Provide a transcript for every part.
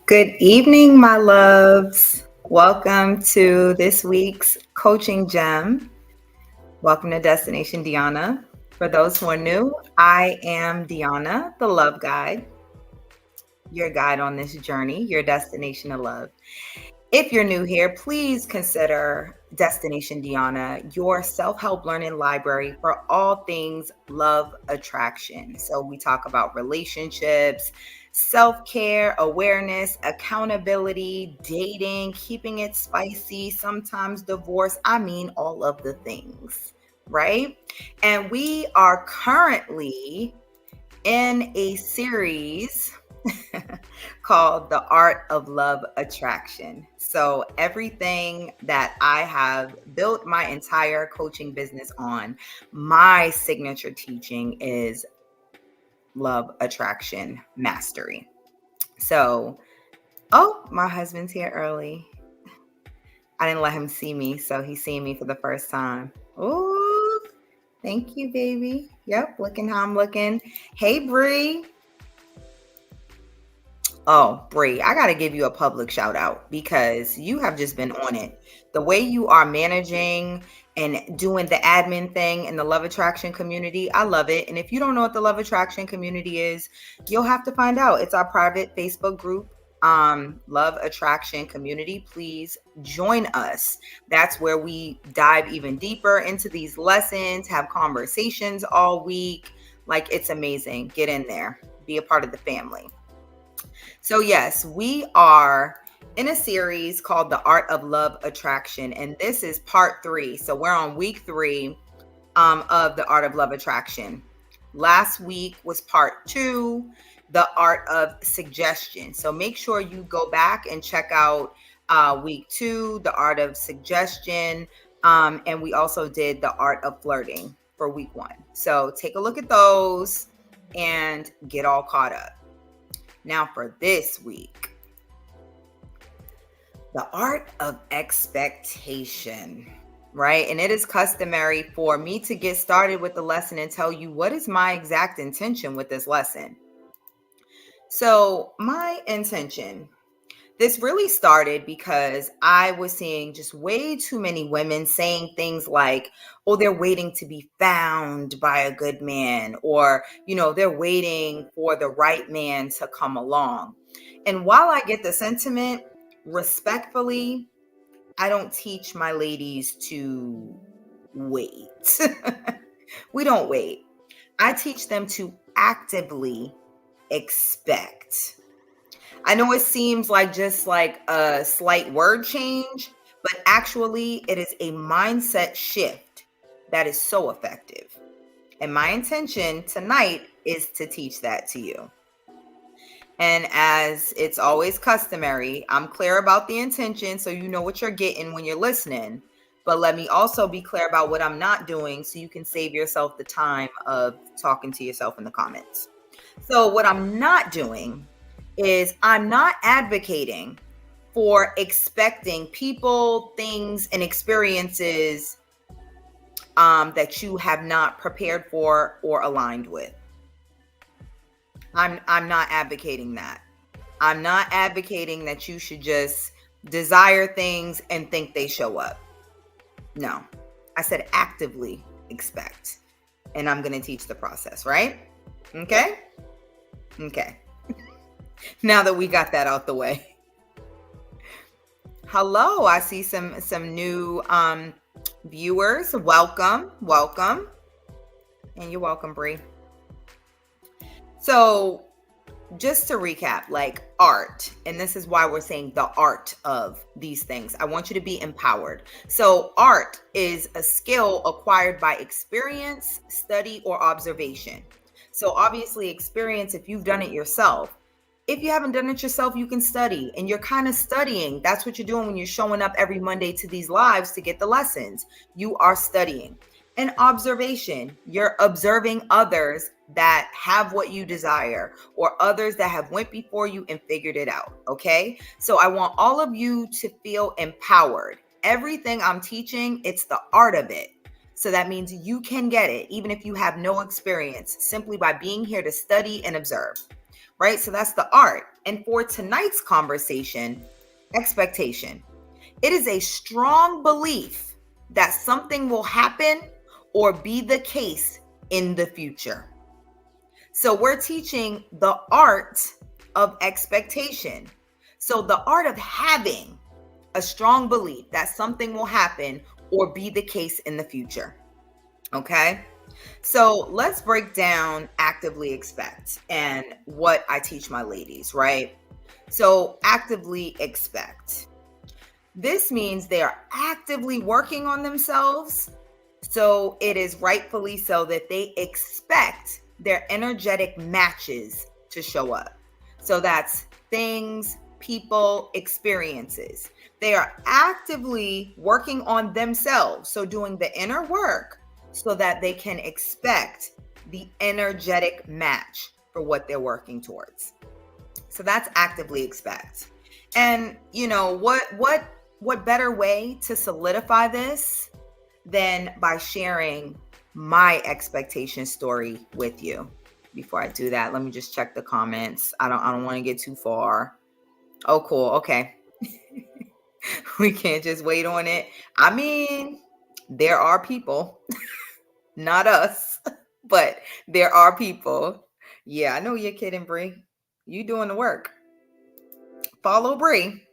Good evening, my loves. Welcome to this week's coaching gem. Welcome to Destination Deanna. For those who are new, I am Deanna, the love guide, your guide on this journey, your destination of love. If you're new here, please consider Destination Deanna your self help learning library for all things love attraction. So, we talk about relationships, self care, awareness, accountability, dating, keeping it spicy, sometimes divorce. I mean, all of the things, right? And we are currently in a series called The Art of Love Attraction. So, everything that I have built my entire coaching business on, my signature teaching is love attraction mastery. So, oh, my husband's here early. I didn't let him see me, so he's seeing me for the first time. Ooh, thank you, baby. Yep, looking how I'm looking. Hey, Bree. Oh, Bree, I got to give you a public shout out because you have just been on it. The way you are managing and doing the admin thing in the love attraction community, I love it. And if you don't know what the love attraction community is, you'll have to find out. It's our private Facebook group, Love Attraction Community. Please join us. That's where we dive even deeper into these lessons, have conversations all week. Like, it's amazing. Get in there, be a part of the family. So, yes, we are in a series called The Art of Love Attraction, and this is part 3. So, we're on week 3 of The Art of Love Attraction. Last week was part 2, The Art of Suggestion. So, make sure you go back and check out week 2, The Art of Suggestion, and we also did The Art of Flirting for week 1. So, take a look at those and get all caught up. Now for this week, the art of expectation, right? And it is customary for me to get started with the lesson and tell you what is my exact intention with this lesson. So my intention, this really started because I was seeing just way too many women saying things like, oh, they're waiting to be found by a good man, or, they're waiting for the right man to come along. And while I get the sentiment, respectfully, I don't teach my ladies to wait. We don't wait. I teach them to actively expect. I know it seems like just like a slight word change, but actually it is a mindset shift that is so effective. And my intention tonight is to teach that to you. And as it's always customary, I'm clear about the intention so you know what you're getting when you're listening. But let me also be clear about what I'm not doing so you can save yourself the time of talking to yourself in the comments. So what I'm not doing is I'm not advocating for expecting people, things, and experiences that you have not prepared for or aligned with. I'm not advocating that. I'm not advocating that you should just desire things and think they show up. No, I said actively expect, and I'm going to teach the process, right? Okay. Now that we got that out the way. Hello, I see some new viewers. Welcome. And you're welcome, Bree. So just to recap, like art, and this is why we're saying the art of these things. I want you to be empowered. So art is a skill acquired by experience, study, or observation. So obviously experience, if you've done it yourself. If you haven't done it yourself, you can study, and you're kind of studying. That's what you're doing when you're showing up every Monday to these lives to get the lessons. You are studying. And observation, you're observing others that have what you desire, or others that have went before you and figured it out. Okay. So I want all of you to feel empowered. Everything I'm teaching, it's the art of it. So that means you can get it, even if you have no experience, simply by being here to study and observe. right? So that's the art. And for tonight's conversation, expectation. It is a strong belief that something will happen or be the case in the future. So we're teaching the art of expectation. So the art of having a strong belief that something will happen or be the case in the future. Okay. So let's break down actively expect and what I teach my ladies, right? So actively expect. This means they are actively working on themselves. So it is rightfully so that they expect their energetic matches to show up. So that's things, people, experiences. They are actively working on themselves. So doing the inner work so that they can expect the energetic match for what they're working towards. So that's actively expect. And you know, what better way to solidify this than by sharing my expectation story with you? Before I do that, let me just check the comments. I don't want to get too far. Oh, cool. Okay. We can't just wait on it. I mean, there are people, not us, but there are people. Yeah, I know you're kidding, Bree. You doing the work. Follow Bree.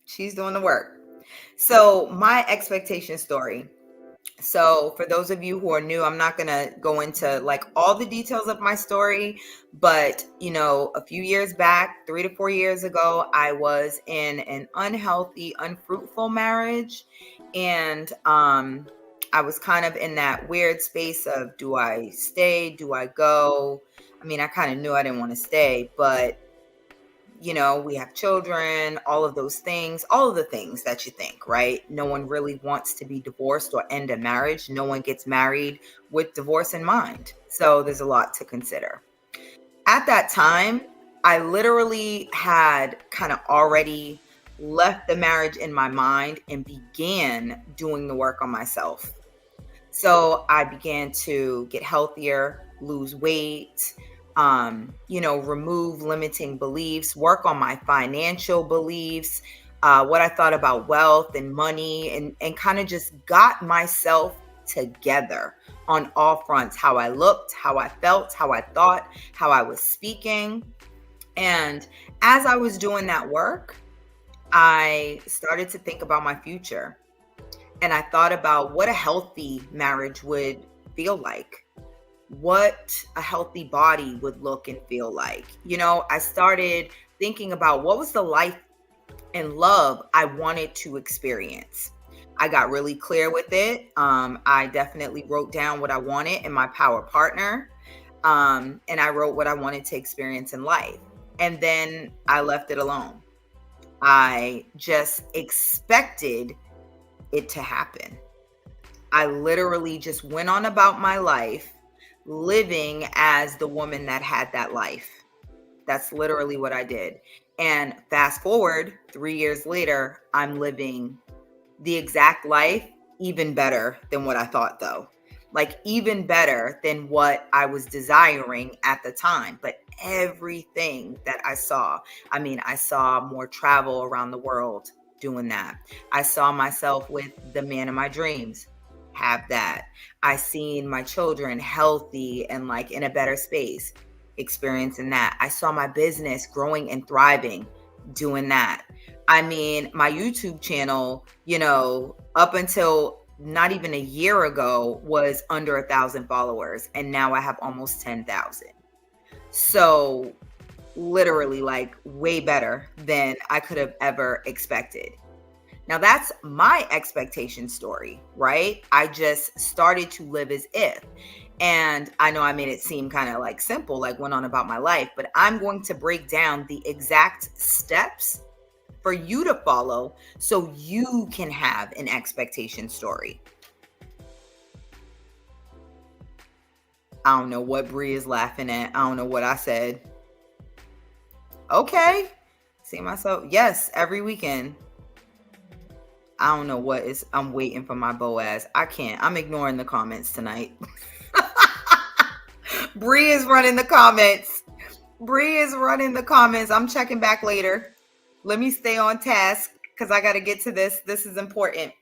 She's doing the work. So my expectation story. So for those of you who are new, I'm not going to go into like all the details of my story, but you know, a few years back, 3 to 4 years ago, I was in an unhealthy, unfruitful marriage. And I was kind of in that weird space of, do I stay? Do I go? I mean, I kind of knew I didn't want to stay, but you know, we have children, all of those things, all of the things that you think, right? No one really wants to be divorced or end a marriage. No one gets married with divorce in mind. So there's a lot to consider. At that time, I literally had kind of already left the marriage in my mind and began doing the work on myself. So I began to get healthier, lose weight, remove limiting beliefs, work on my financial beliefs, what I thought about wealth and money, and kind of just got myself together on all fronts, how I looked, how I felt, how I thought, how I was speaking. And as I was doing that work, I started to think about my future. And I thought about what a healthy marriage would feel like, what a healthy body would look and feel like. You know, I started thinking about what was the life and love I wanted to experience. I got really clear with it. I definitely wrote down what I wanted in my power partner. And I wrote what I wanted to experience in life. And then I left it alone. I just expected it to happen. I literally just went on about my life, living as the woman that had that life. That's literally what I did. And fast forward 3 years later, I'm living the exact life, even better than what I thought, though. Like, even better than what I was desiring at the time. But everything that I saw, I mean, I saw more travel around the world doing that. I saw myself with the man of my dreams, have that. I seen my children healthy and like in a better space, experiencing that. I saw my business growing and thriving, doing that. I mean, my YouTube channel, you know, up until not even a year ago was under 1,000 followers, and now I have almost 10,000. So literally like way better than I could have ever expected. Now that's my expectation story, right? I just started to live as if. And I know I made it seem kind of like simple, like went on about my life, but I'm going to break down the exact steps for you to follow so you can have an expectation story. I don't know what Bree is laughing at. I don't know what I said. Okay. See myself. Yes, every weekend. I don't know what is. I'm waiting for my Boaz. I can't. I'm ignoring the comments tonight. Bree is running the comments. Bree is running the comments. I'm checking back later. Let me stay on task because I got to get to this. This is important.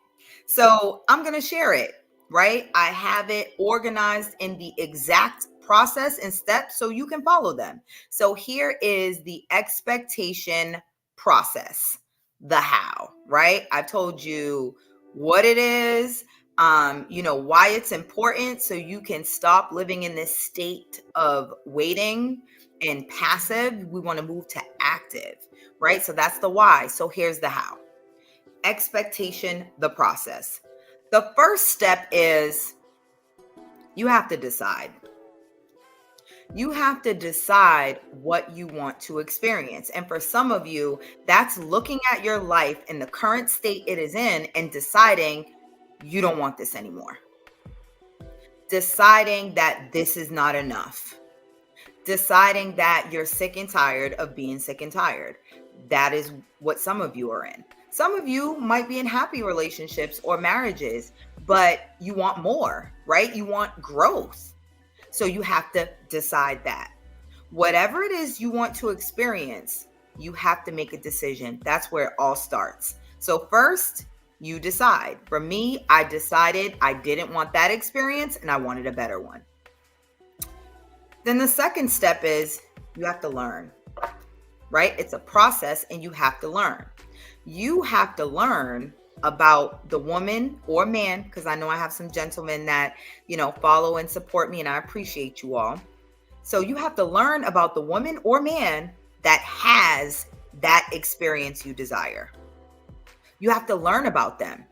So I'm going to share it, right? I have it organized in the exact process and steps so you can follow them. So here is the expectation process, the how, right? I've told you what it is, why it's important so you can stop living in this state of waiting and passive. We want to move to active, right? So that's the why. So here's the how. Expectation, the process. The first step is you have to decide. You have to decide what you want to experience. And for some of you, that's looking at your life in the current state it is in and deciding you don't want this anymore. Deciding that this is not enough. Deciding that you're sick and tired of being sick and tired. That is what some of you are in. Some of you might be in happy relationships or marriages, but you want more, right? You want growth. So you have to decide that. Whatever it is you want to experience, you have to make a decision. That's where it all starts. So first, you decide. For me, I decided I didn't want that experience and I wanted a better one. Then the second step is you have to learn, right? It's a process and you have to learn. You have to learn about the woman or man, because I know I have some gentlemen that, follow and support me, and I appreciate you all. So you have to learn about the woman or man that has that experience you desire. You have to learn about them.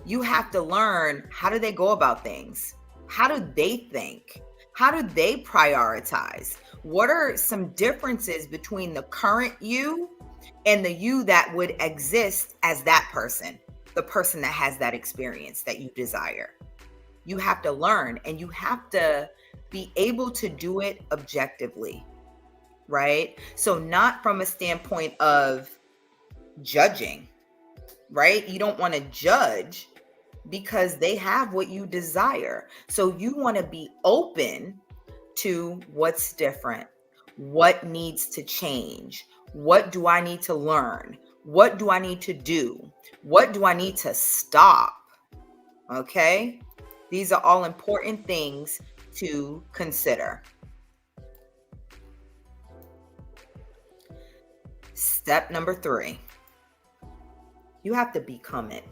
You have to learn, how do they go about things? How do they think? How do they prioritize? What are some differences between the current you and the you that would exist as that person, the person that has that experience that you desire? You have to learn, and you have to be able to do it objectively, right? So not from a standpoint of judging, right? You don't want to judge because they have what you desire. So you want to be open to what's different, what needs to change, what do I need to learn, what do I need to do, what do I need to stop? Okay, these are all important things to consider. Step number 3, you have to become it.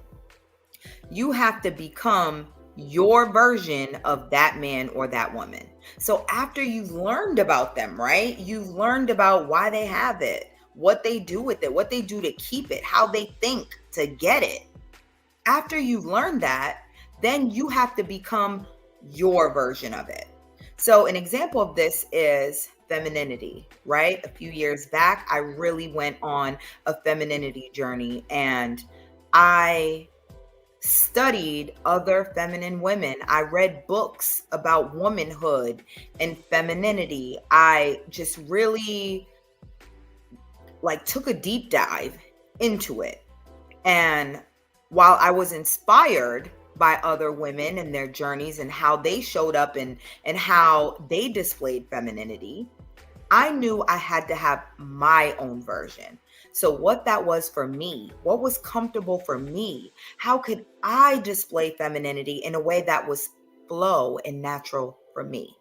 You have to become your version of that man or that woman. So after you've learned about them, right? You've learned about why they have it, what they do with it, what they do to keep it, how they think to get it. After you've learned that, then you have to become your version of it. So an example of this is femininity, right? A few years back, I really went on a femininity journey, and I studied other feminine women. I read books about womanhood and femininity. I just really took a deep dive into it. And while I was inspired by other women and their journeys and how they showed up and how they displayed femininity, I knew I had to have my own version. So what that was for me, what was comfortable for me, how could I display femininity in a way that was flow and natural for me?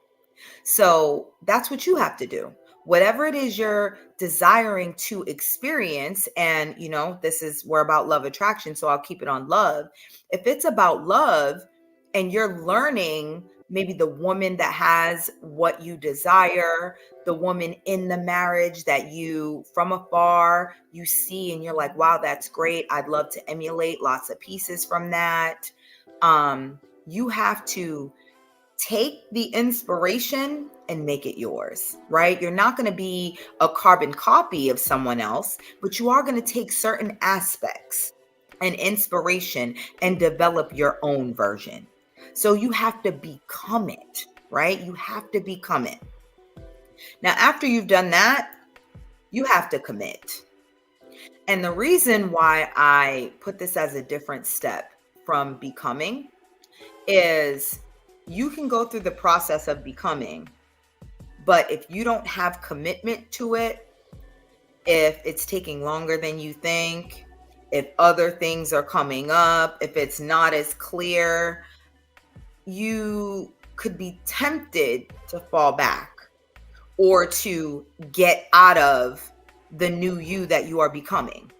So that's what you have to do. Whatever it is you're desiring to experience, and we're about love attraction, so I'll keep it on love. If it's about love and you're learning maybe the woman that has what you desire, the woman in the marriage that you from afar you see and you're like, wow, that's great, I'd love to emulate lots of pieces from that. You have to take the inspiration and make it yours, right? You're not going to be a carbon copy of someone else, but you are going to take certain aspects and inspiration and develop your own version. So you have to become it, right? You have to become it. Now, after you've done that, you have to commit. And the reason why I put this as a different step from becoming is you can go through the process of becoming, But if you don't have commitment to it, if it's taking longer than you think, if other things are coming up, if it's not as clear, you could be tempted to fall back or to get out of the new you that you are becoming.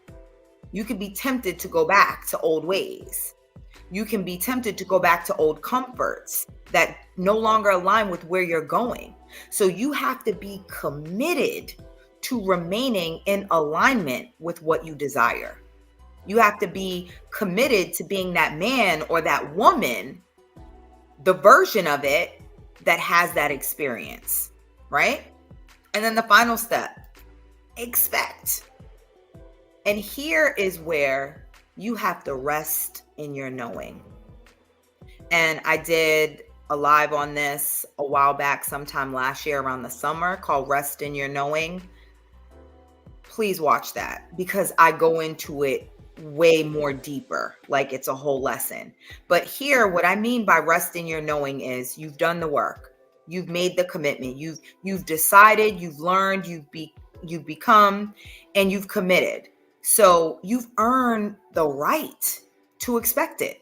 You could be tempted to go back to old ways. You can be tempted to go back to old comforts that no longer align with where you're going. So you have to be committed to remaining in alignment with what you desire. You have to be committed to being that man or that woman, the version of it that has that experience, right? And then the final step, expect. And here is where you have to rest in your knowing. And I did a live on this a while back, sometime last year around the summer, called Rest in Your Knowing. Please watch that, because I go into it way more deeper, like it's a whole lesson. But here, what I mean by rest in your knowing is you've done the work, you've made the commitment, you've decided, you've learned, you've become, and you've committed. So you've earned the right to expect it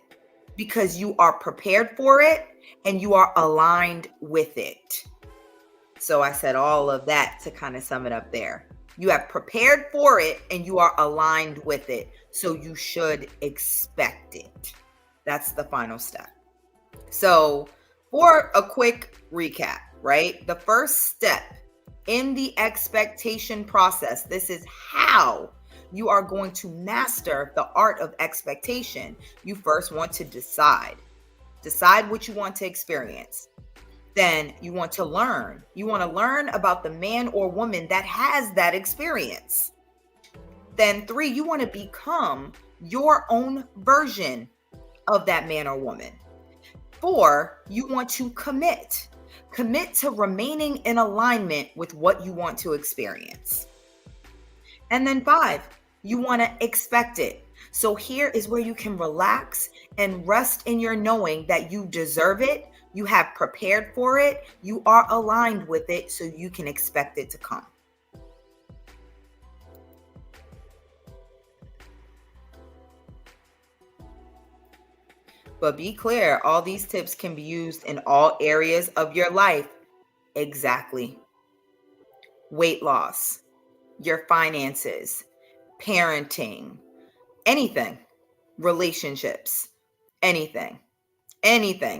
because you are prepared for it and you are aligned with it. So I said all of that to kind of sum it up there. You have prepared for it and you are aligned with it. So you should expect it. That's the final step. So for a quick recap, right? The first step in the expectation process, this is how you are going to master the art of expectation. You first want to decide what you want to experience. Then you want to learn. You want to learn about the man or woman that has that experience. Then 3, you want to become your own version of that man or woman. 4, you want to commit to remaining in alignment with what you want to experience. And then 5, you want to expect it. So here is where you can relax and rest in your knowing that you deserve it. You have prepared for it. You are aligned with it, so you can expect it to come. But be clear, all these tips can be used in all areas of your life. Exactly. Weight loss, your finances, parenting, anything, relationships, anything.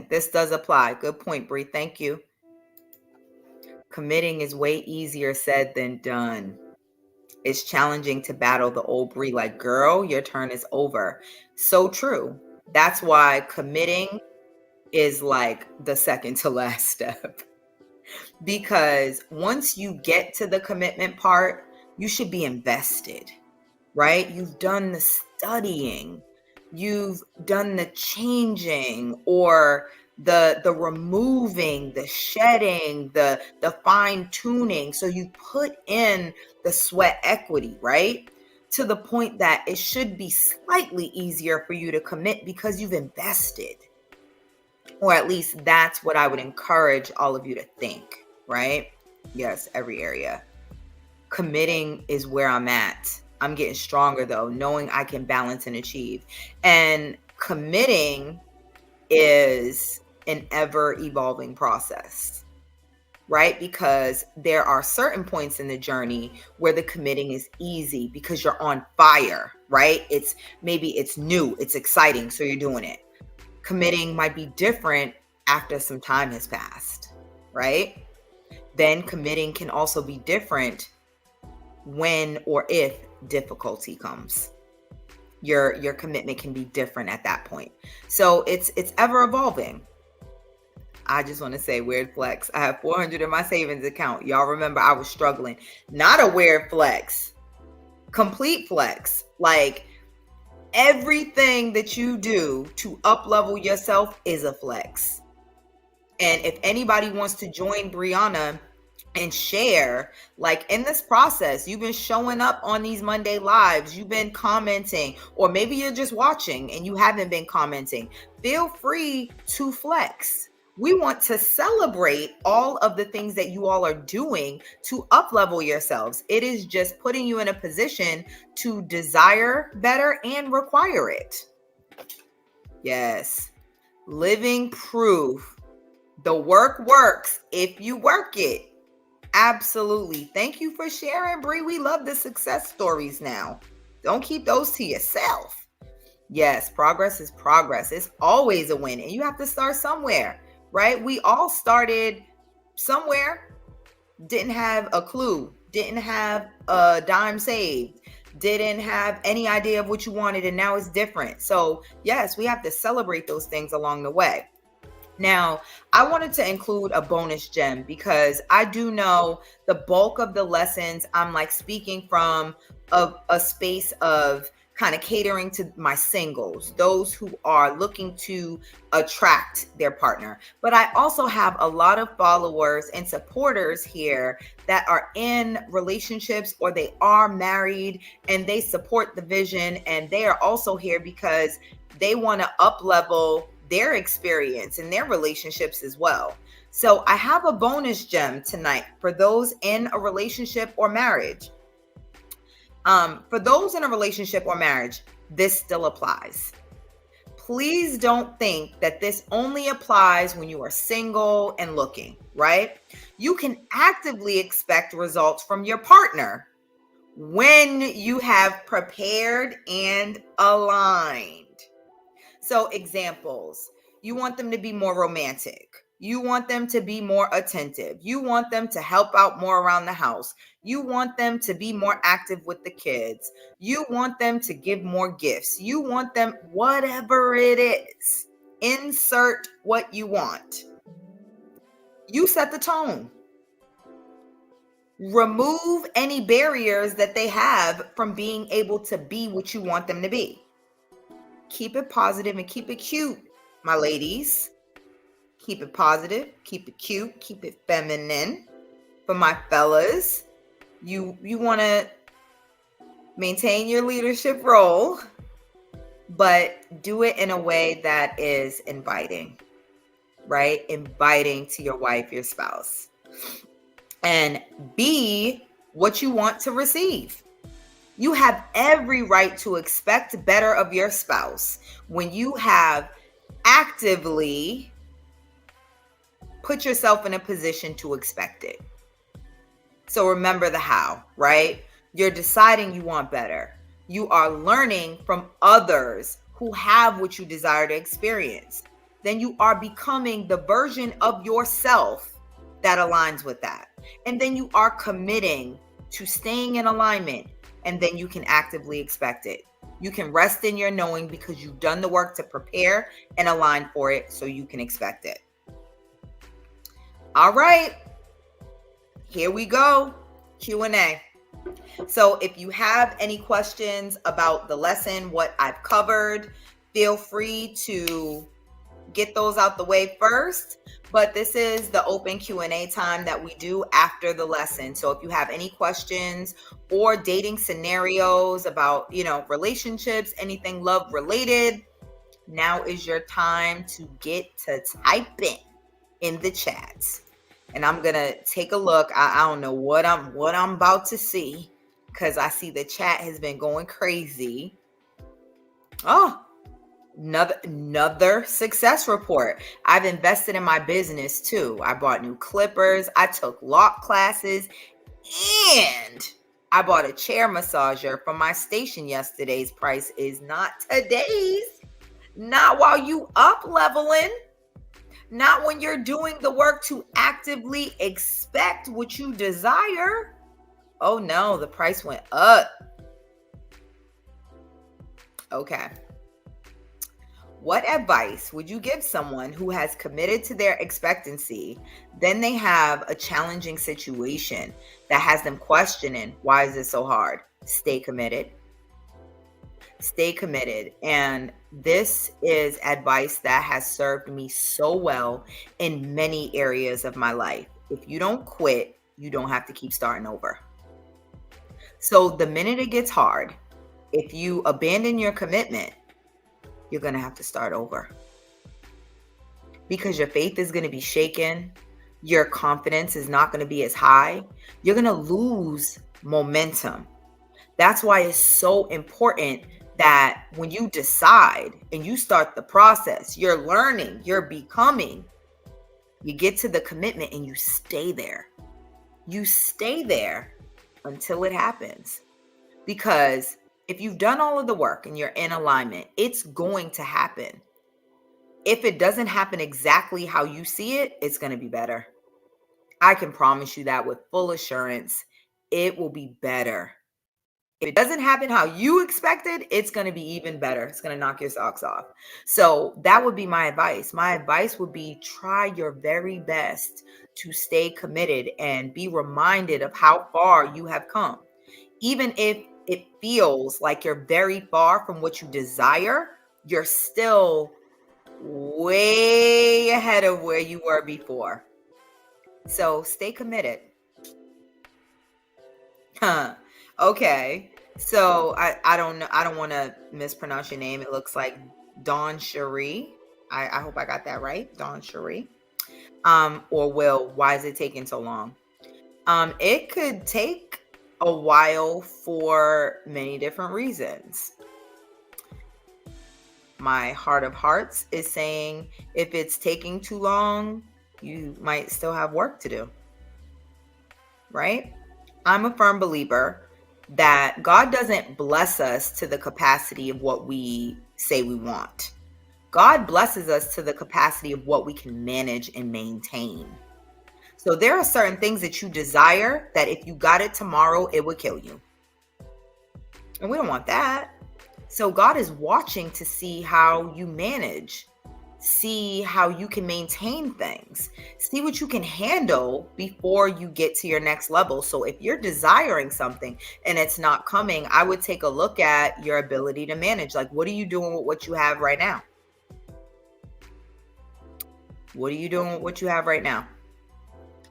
This does apply. Good point, Bree. Thank you. Committing is way easier said than done. It's challenging to battle the old Bree like, girl, your turn is over. So true. That's why committing is like the second to last step. Because once you get to the commitment part, you should be invested, right? You've done the studying, you've done the changing or the removing, the shedding, the fine tuning. So you put in the sweat equity, right? To the point that it should be slightly easier for you to commit because you've invested. Or at least that's what I would encourage all of you to think, right? Yes, every area. Committing is where I'm at. I'm getting stronger though, knowing I can balance and achieve. And committing is an ever evolving process, right? Because there are certain points in the journey where the committing is easy because you're on fire, right? Maybe it's new, it's exciting, so you're doing it. Committing might be different after some time has passed, right? Then committing can also be different when or if difficulty comes. Your commitment can be different at that point. So it's ever evolving. I just want to say, weird flex. I have 400 in my savings account. Y'all remember I was struggling. Not a weird flex, complete flex. Like everything that you do to up level yourself is a flex. And if anybody wants to join Brianna and share, like in this process, you've been showing up on these Monday lives, you've been commenting, or maybe you're just watching and you haven't been commenting. Feel free to flex. We want to celebrate all of the things that you all are doing to up level yourselves. It is just putting you in a position to desire better and require it. Yes. Living proof. The work works if you work it. Absolutely. Thank you for sharing, Bree. We love the success stories now. Don't keep those to yourself. Yes, progress is progress. It's always a win. And you have to start somewhere, right? We all started somewhere, didn't have a clue, didn't have a dime saved, didn't have any idea of what you wanted, and now it's different. So, yes, we have to celebrate those things along the way. Now, I wanted to include a bonus gem because I do know the bulk of the lessons, I'm like speaking from a space of kind of catering to my singles, those who are looking to attract their partner. But I also have a lot of followers and supporters here that are in relationships or they are married and they support the vision. And they are also here because they want to up level their experience and their relationships as well. So I have a bonus gem tonight for those in a relationship or marriage. For those in a relationship or marriage, this still applies. Please don't think that this only applies when you are single and looking, right? You can actively expect results from your partner when you have prepared and aligned. So examples, you want them to be more romantic. You want them to be more attentive. You want them to help out more around the house. You want them to be more active with the kids. You want them to give more gifts. You want them, whatever it is, insert what you want. You set the tone. Remove any barriers that they have from being able to be what you want them to be. Keep it positive and keep it cute, my ladies. Keep it positive, keep it cute, keep it feminine. For my fellas, you want to maintain your leadership role, but do it in a way that is inviting, right? Inviting to your wife, your spouse. And be what you want to receive. You have every right to expect better of your spouse when you have actively put yourself in a position to expect it. So remember the how, right? You're deciding you want better. You are learning from others who have what you desire to experience. Then you are becoming the version of yourself that aligns with that. And then you are committing to staying in alignment. And then you can actively expect it. You can rest in your knowing because you've done the work to prepare and align for it so you can expect it. All right, here we go. Q&A. So if you have any questions about the lesson, what I've covered, feel free to get those out the way first. But this is the open Q&A time that we do after the lesson. So if you have any questions or dating scenarios about, relationships, anything love related, now is your time to get to typing in the chats. And I'm going to take a look. I don't know what I'm about to see because I see the chat has been going crazy. Oh, another success report. I've invested in my business too. I bought new clippers. I took lock classes and I bought a chair massager from my station. Yesterday's price is not today's. Not while you up leveling. Not when you're doing the work to actively expect what you desire. Oh no, the price went up. Okay. What advice would you give someone who has committed to their expectancy, then they have a challenging situation that has them questioning, why is this so hard? Stay committed. Stay committed. And this is advice that has served me so well in many areas of my life. If you don't quit, you don't have to keep starting over. So the minute it gets hard, if you abandon your commitment, you're going to have to start over. because your faith is going to be shaken. Your confidence is not going to be as high. You're going to lose momentum. That's why it's so important that when you decide and you start the process, you're learning, you're becoming, you get to the commitment and you stay there. You stay there until it happens. Because if you've done all of the work and you're in alignment, it's going to happen. If it doesn't happen exactly how you see it, it's going to be better. I can promise you that with full assurance. It will be better. If it doesn't happen how you expected, it's going to be even better. It's going to knock your socks off. So that would be my advice. My advice would be try your very best to stay committed and be reminded of how far you have come. Even if it feels like you're very far from what you desire, you're still way ahead of where you were before. So stay committed. Huh. Okay. So I don't know. I don't want to mispronounce your name. It looks like Dawn Cherie. I hope I got that right. Dawn Cherie. Or Will, why is it taking so long? It could take a while for many different reasons. My heart of hearts is saying if it's taking too long, you might still have work to do. Right? I'm a firm believer that God doesn't bless us to the capacity of what we say we want. God blesses us to the capacity of what we can manage and maintain. So there are certain things that you desire that if you got it tomorrow, it would kill you. And we don't want that. So God is watching to see how you manage, see how you can maintain things, see what you can handle before you get to your next level. So if you're desiring something and it's not coming, I would take a look at your ability to manage. Like, what are you doing with what you have right now? What are you doing with what you have right now?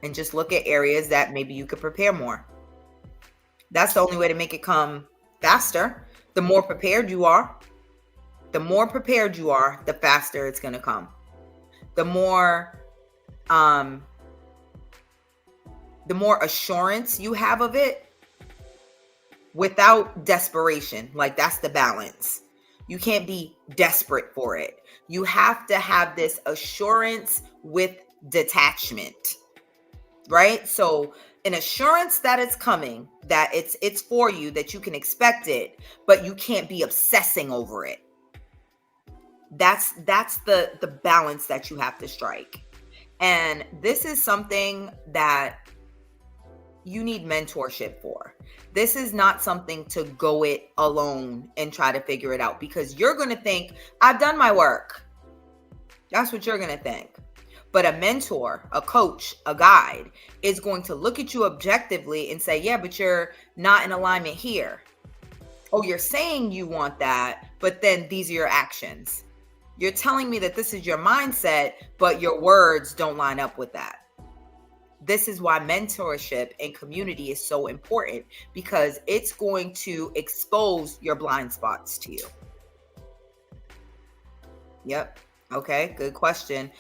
And just look at areas that maybe you could prepare more. That's the only way to make it come faster. The more prepared you are, the faster it's going to come. The more assurance you have of it without desperation. Like, that's the balance. You can't be desperate for it. You have to have this assurance with detachment, right? So an assurance that it's coming, that it's for you, that you can expect it, but you can't be obsessing over it. That's the balance that you have to strike. And this is something that you need mentorship for. This is not something to go it alone and try to figure it out, because you're going to think, I've done my work. That's what you're going to think. But a mentor, a coach, a guide is going to look at you objectively and say, yeah, but you're not in alignment here. Oh, you're saying you want that, but then these are your actions. You're telling me that this is your mindset, but your words don't line up with that. This is why mentorship and community is so important, because it's going to expose your blind spots to you. Yep. Okay. Good question.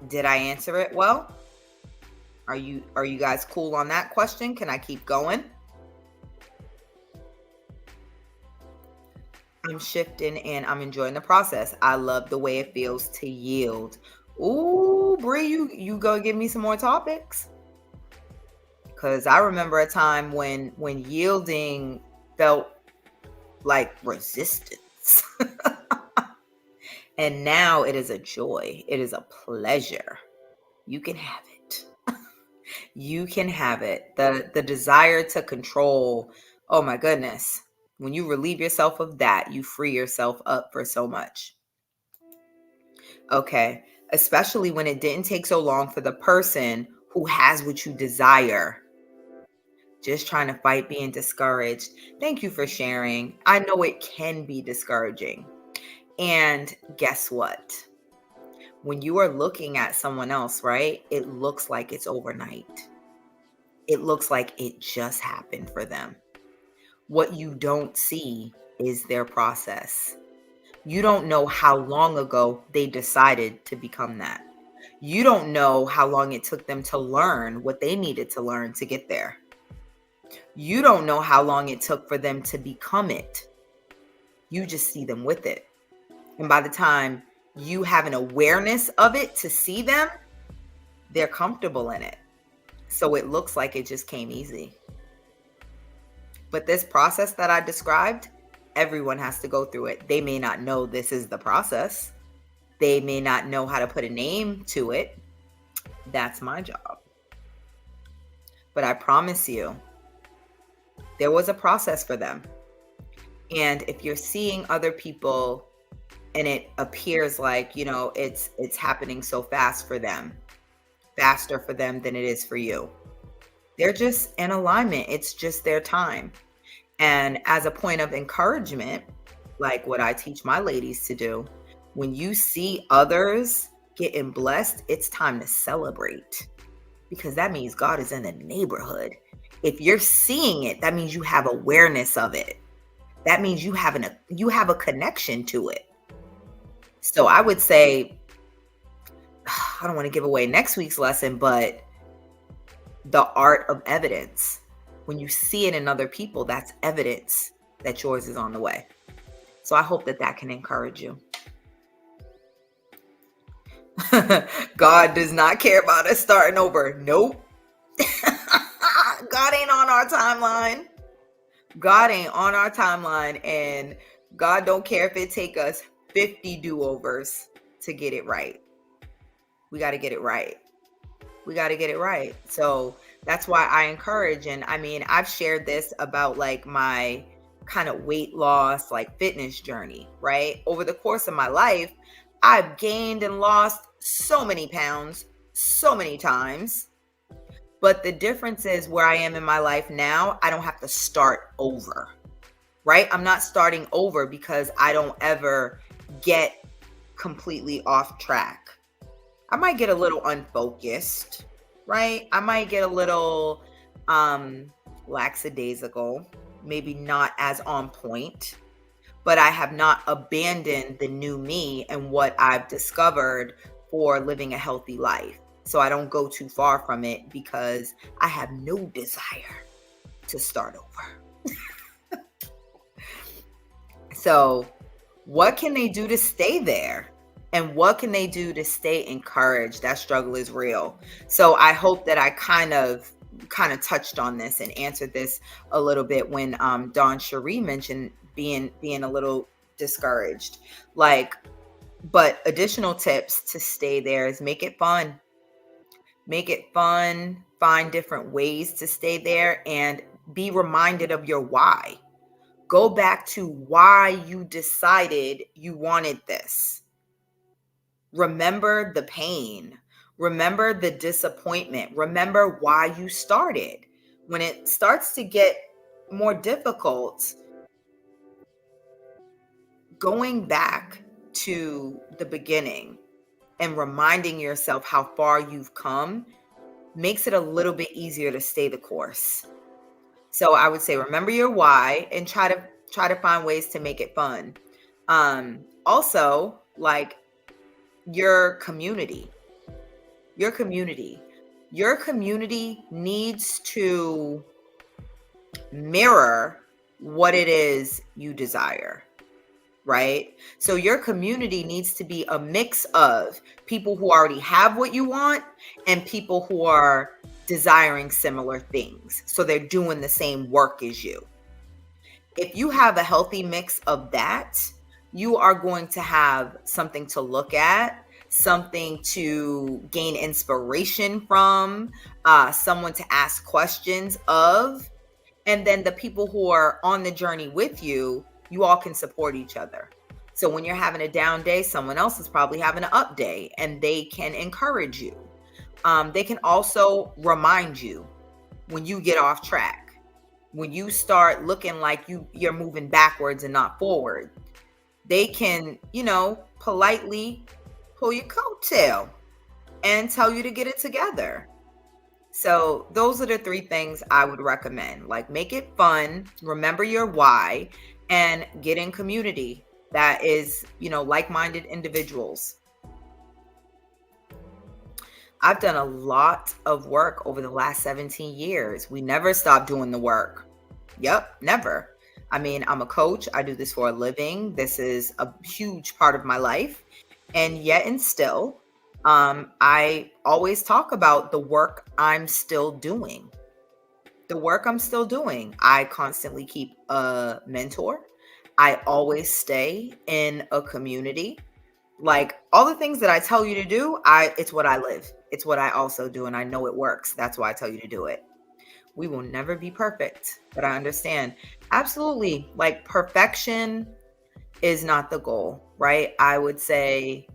Did I answer it well? Are you guys cool on that question? Can I keep going? I'm shifting and I'm enjoying the process. I love the way it feels to yield. Ooh, Bree, you go give me some more topics. Because I remember a time when yielding felt like resistance. And now it is a joy. It is a pleasure. You can have it. You can have it. The desire to control. Oh my goodness. When you relieve yourself of that, you free yourself up for so much. Okay. Especially when it didn't take so long for the person who has what you desire. Just trying to fight being discouraged. Thank you for sharing. I know it can be discouraging. And guess what? When you are looking at someone else, right, it looks like it's overnight. It looks like it just happened for them. What you don't see is their process. You don't know how long ago they decided to become that. You don't know how long it took them to learn what they needed to learn to get there. You don't know how long it took for them to become it. You just see them with it. And by the time you have an awareness of it to see them, they're comfortable in it. So it looks like it just came easy. But this process that I described, everyone has to go through it. They may not know this is the process. They may not know how to put a name to it. That's my job. But I promise you, there was a process for them. And if you're seeing other people and it appears like, it's happening so fast for them, faster for them than it is for you, they're just in alignment. It's just their time. And as a point of encouragement, like what I teach my ladies to do, when you see others getting blessed, it's time to celebrate, because that means God is in the neighborhood. If you're seeing it, that means you have awareness of it. That means you have a connection to it. So I would say, I don't want to give away next week's lesson, but the art of evidence. When you see it in other people, that's evidence that yours is on the way. So I hope that can encourage you. God does not care about us starting over. Nope. God ain't on our timeline. God ain't on our timeline, and God don't care if it take us 50 do-overs to get it right. We got to get it right. We got to get it right. So that's why I encourage. And I mean, I've shared this about like my kind of weight loss, like fitness journey, right? Over the course of my life, I've gained and lost so many pounds, so many times. But the difference is where I am in my life now, I don't have to start over, right? I'm not starting over because I don't ever get completely off track. I might get a little unfocused, right? I might get a little lackadaisical, maybe not as on point, but I have not abandoned the new me and what I've discovered for living a healthy life. So I don't go too far from it because I have no desire to start over. So what can they do to stay there? And what can they do to stay encouraged? That struggle is real. So I hope that I kind of touched on this and answered this a little bit when Dawn Cherie mentioned being a little discouraged. But additional tips to stay there is make it fun. Make it fun. Find different ways to stay there and be reminded of your why. Go back to why you decided you wanted this. Remember the pain. Remember the disappointment. Remember why you started. When it starts to get more difficult, going back to the beginning and reminding yourself how far you've come makes it a little bit easier to stay the course. So I would say remember your why and try to find ways to make it fun. Also, like your community needs to mirror what it is you desire, right? So your community needs to be a mix of people who already have what you want and people who are desiring similar things. So they're doing the same work as you. If you have a healthy mix of that, you are going to have something to look at, something to gain inspiration from, someone to ask questions of. And then the people who are on the journey with you, you all can support each other. So when you're having a down day, someone else is probably having an up day and they can encourage you. They can also remind you when you get off track, when you start looking like you're moving backwards and not forward. They can, politely pull your coattail and tell you to get it together. So those are the 3 things I would recommend. Like, make it fun, remember your why, and get in community that is, like-minded individuals. I've done a lot of work over the last 17 years. We never stop doing the work. Yep, never. I mean, I'm a coach. I do this for a living. This is a huge part of my life. And yet and still, I always talk about the work I'm still doing. The work I'm still doing. I constantly keep a mentor. I always stay in a community. Like all the things that I tell you to do, it's what I live. It's what I also do, and I know it works. That's why I tell you to do it. We will never be perfect, but I understand. Absolutely. Like perfection is not the goal, right? I would say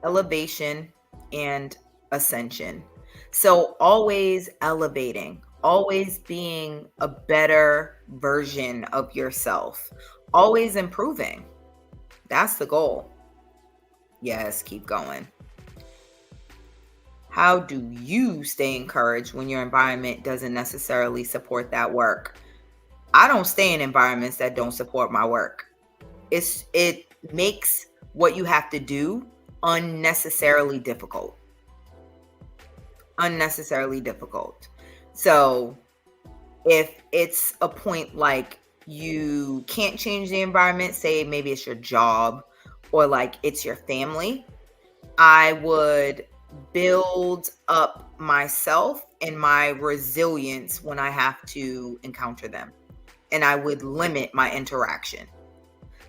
elevation and ascension. So always elevating, always being a better version of yourself, always improving. That's the goal. Yes, keep going. How do you stay encouraged when your environment doesn't necessarily support that work? I don't stay in environments that don't support my work. It makes what you have to do unnecessarily difficult. Unnecessarily difficult. So if it's a point like you can't change the environment, say maybe it's your job or like it's your family, I would build up myself and my resilience when I have to encounter them. And I would limit my interaction.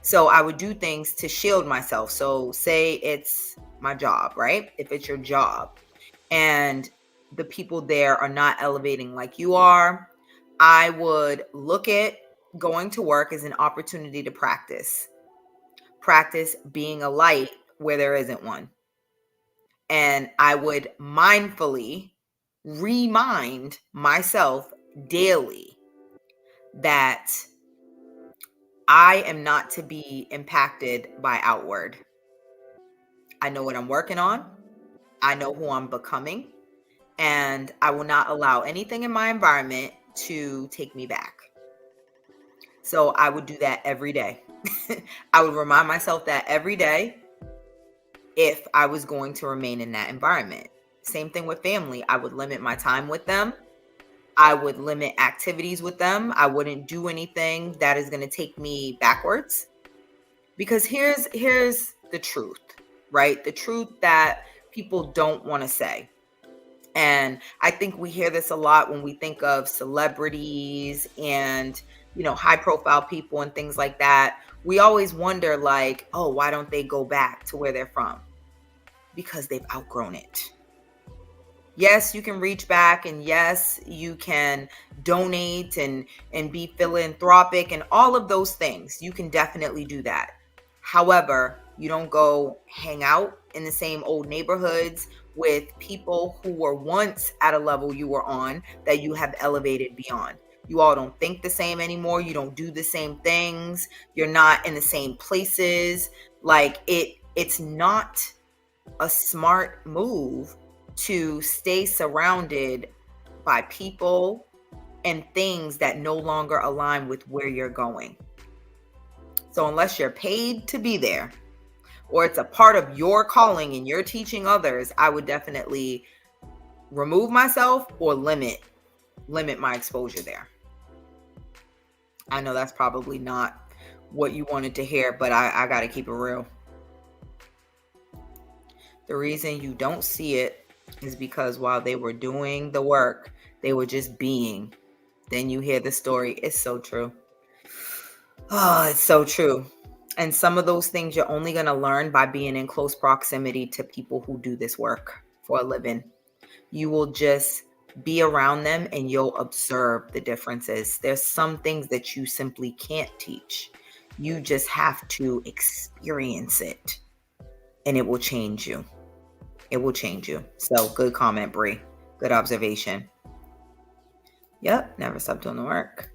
So I would do things to shield myself. So say it's my job, right? If it's your job and the people there are not elevating like you are, I would look at going to work as an opportunity to practice. Practice being a light where there isn't one. And I would mindfully remind myself daily that I am not to be impacted by outward. I know what I'm working on. I know who I'm becoming. And I will not allow anything in my environment to take me back. So I would do that every day. I would remind myself that every day if I was going to remain in that environment. Same thing with family. I would limit my time with them. I would limit activities with them. I wouldn't do anything that is going to take me backwards. Because here's the truth, right? The truth that people don't want to say. And I think we hear this a lot when we think of celebrities and, high profile people and things like that. We always wonder like, oh, why don't they go back to where they're from? Because they've outgrown it. Yes, you can reach back, and yes, you can donate and be philanthropic and all of those things. You can definitely do that. However, you don't go hang out in the same old neighborhoods with people who were once at a level you were on that you have elevated beyond. You all don't think the same anymore. You don't do the same things. You're not in the same places. Like it's not a smart move to stay surrounded by people and things that no longer align with where you're going. So unless you're paid to be there or it's a part of your calling and you're teaching others, I would definitely remove myself or limit my exposure there. I know that's probably not what you wanted to hear, but I got to keep it real. The reason you don't see it is because while they were doing the work, they were just being. Then you hear the story. It's so true. Oh, it's so true. And some of those things you're only going to learn by being in close proximity to people who do this work for a living. You will just be around them and you'll observe the differences. There's some things that you simply can't teach. You just have to experience it and it will change you. It will change you. So good comment, Bree. Good observation. Yep, never stop doing the work.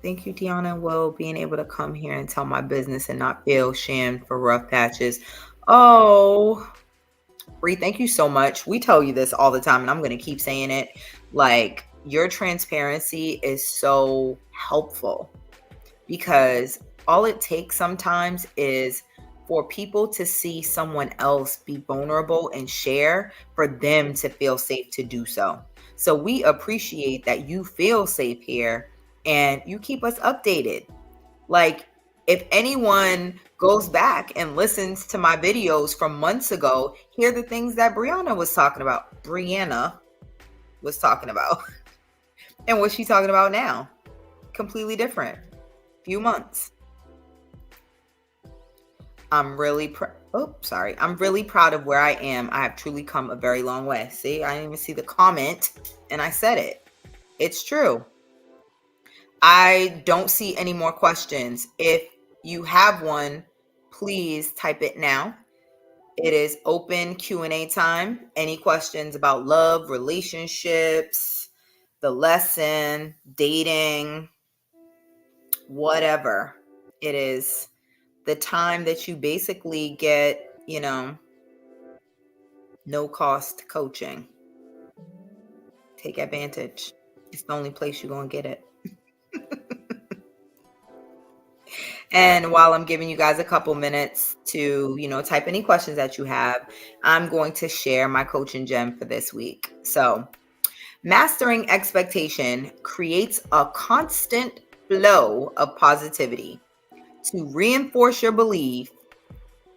Thank you, Deanna. Well, being able to come here and tell my business and not feel shamed for rough patches. Oh, Bree, thank you so much. We tell you this all the time, and I'm going to keep saying it. Like, your transparency is so helpful because all it takes sometimes is for people to see someone else be vulnerable and share, for them to feel safe to do so. So we appreciate that you feel safe here and you keep us updated. Like, if anyone goes back and listens to my videos from months ago, hear the things that Brianna was talking about. And what's she talking about now? Completely different. Few months. I'm really proud of where I am. I have truly come a very long way. See, I didn't even see the comment and I said it. It's true. I don't see any more questions. If you have one, please type it now. It is open Q&A time. Any questions about love, relationships, the lesson, dating, whatever. It is the time that you basically get, no cost coaching. Take advantage. It's the only place you're going to get it. And while I'm giving you guys a couple minutes to, type any questions that you have, I'm going to share my coaching gem for this week. So, mastering expectation creates a constant flow of positivity to reinforce your belief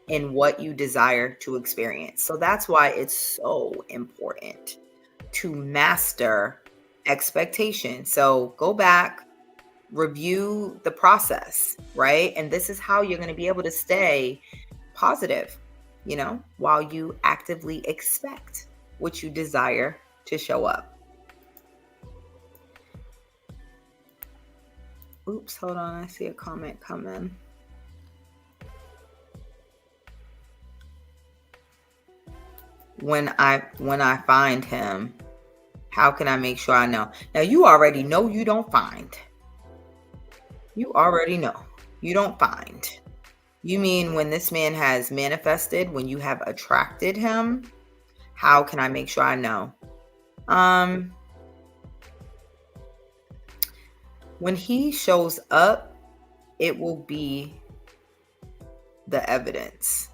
in what you desire to experience. So that's why it's so important to master expectation. So go back, review the process, right? And this is how you're going to be able to stay positive, while you actively expect what you desire to show up. Oops, hold on. I see a comment come in. When I find him, how can I make sure I know? Now, you already know you don't find. You already know you don't find. You mean when this man has manifested, when you have attracted him? How can I make sure I know? When he shows up, it will be the evidence,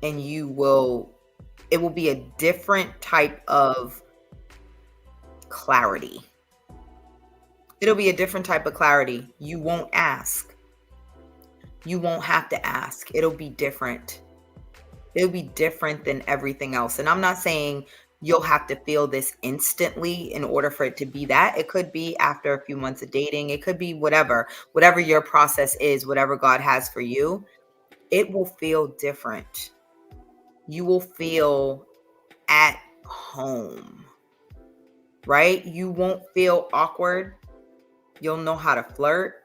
and it will be a different type of clarity. It'll be a different type of clarity. You won't ask. You won't have to ask. It'll be different. It'll be different than everything else. And I'm not saying you'll have to feel this instantly in order for it to be that. It could be after a few months of dating. It could be whatever your process is, whatever God has for you. It will feel different. You will feel at home, right? You won't feel awkward. You'll know how to flirt.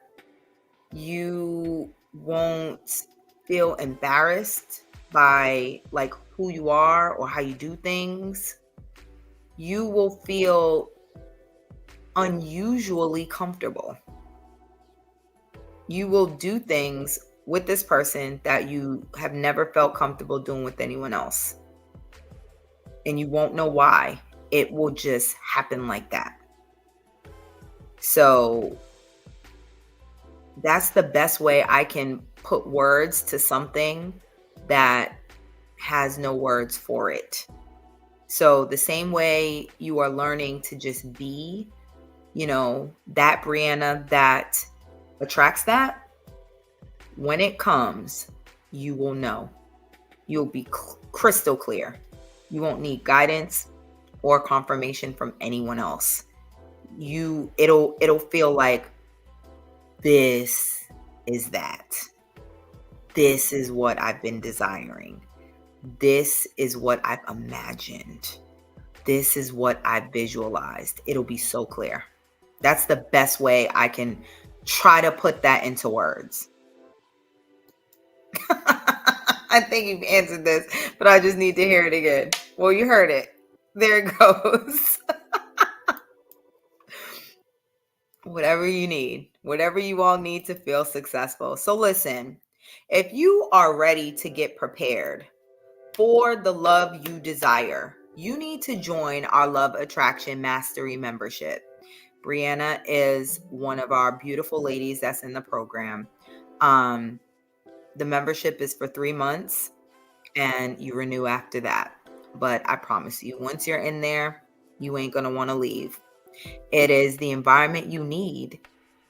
You won't feel embarrassed by like who you are or how you do things. You will feel unusually comfortable. You will do things with this person that you have never felt comfortable doing with anyone else. And you won't know why. It will just happen like that. So that's the best way I can put words to something that has no words for it. So the same way you are learning to just be, that Brianna that attracts that, when it comes, you will know. You'll be crystal clear. You won't need guidance or confirmation from anyone else. It'll feel like, this is that. This is what I've been desiring. This is what I've imagined. This is what I've visualized. It'll be so clear. That's the best way I can try to put that into words. I think you've answered this, but I just need to hear it again. Well, you heard it. There it goes. Whatever you need, whatever you all need to feel successful. So listen, if you are ready to get prepared for the love you desire, you need to join our Love Attraction Mastery membership. Brianna is one of our beautiful ladies that's in the program. The membership is for 3 months and you renew after that. But I promise you, once you're in there, you ain't going to want to leave. It is the environment you need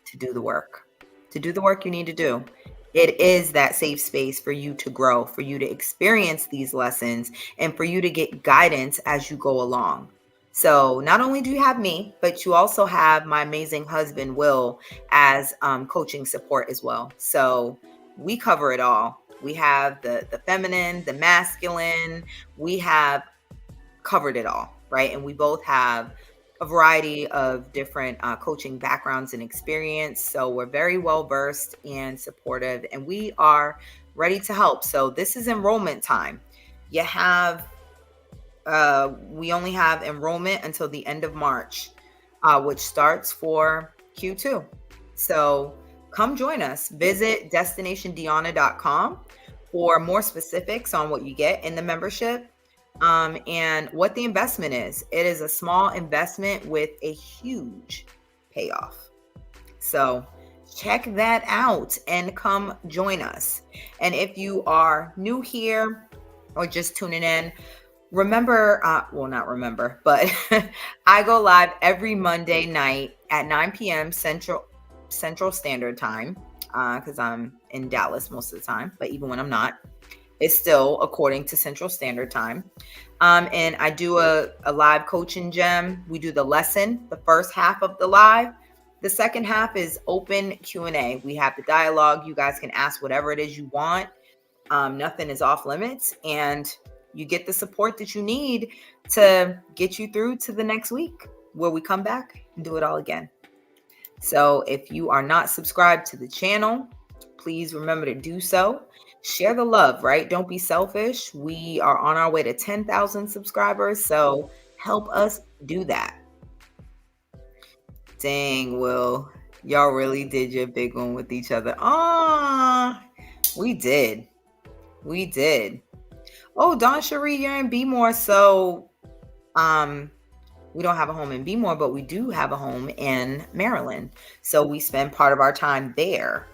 to do the work, you need to do. It is that safe space for you to grow, for you to experience these lessons, and for you to get guidance as you go along. So not only do you have me, but you also have my amazing husband, Will, as coaching support as well. So we cover it all. We have the feminine, the masculine, we have covered it all, right? And we both have a variety of different coaching backgrounds and experience. So we're very well versed and supportive, and we are ready to help. So this is enrollment time. You have, we only have enrollment until the end of March, which starts for Q2. So come join us. Visit destinationdeanna.com for more specifics on what you get in the membership. And what the investment is. It is a small investment with a huge payoff. So check that out and come join us. And if you are new here or just tuning in, remember, well, not remember, but I go live every Monday night at 9 p.m. Central Standard Time, because I'm in Dallas most of the time, but even when I'm not, it's still according to Central Standard Time. And I do a live coaching gem. We do the lesson, the first half of the live. The second half is open Q&A. We have the dialogue. You guys can ask whatever it is you want. Nothing is off limits. And you get the support that you need to get you through to the next week where we come back and do it all again. So if you are not subscribed to the channel, please remember to do so. Share the love, right? Don't be selfish. We are on our way to 10,000 subscribers, so help us do that. Dang, Will, y'all really did your big one with each other. We did. Oh, Dawn Cherie, you're in Bmore, so we don't have a home in Bmore, but we do have a home in Maryland. So we spend part of our time there.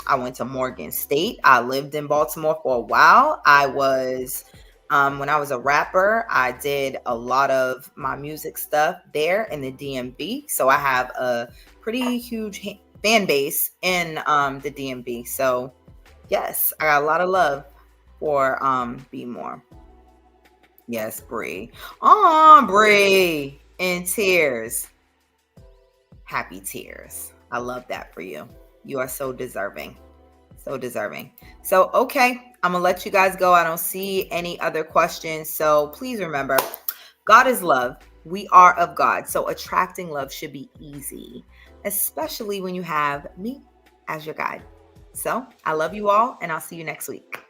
I went to Morgan State. I lived in Baltimore for a while. I was, when I was a rapper, I did a lot of my music stuff there in the DMV. So I have a pretty huge fan base in the DMV. So yes, I got a lot of love for Bmore. Yes, Bree. Bree, in tears. Happy tears. I love that for you. You are so deserving. So deserving. So, okay, I'm going to let you guys go. I don't see any other questions. So please remember, God is love. We are of God. So attracting love should be easy, especially when you have me as your guide. So I love you all, and I'll see you next week.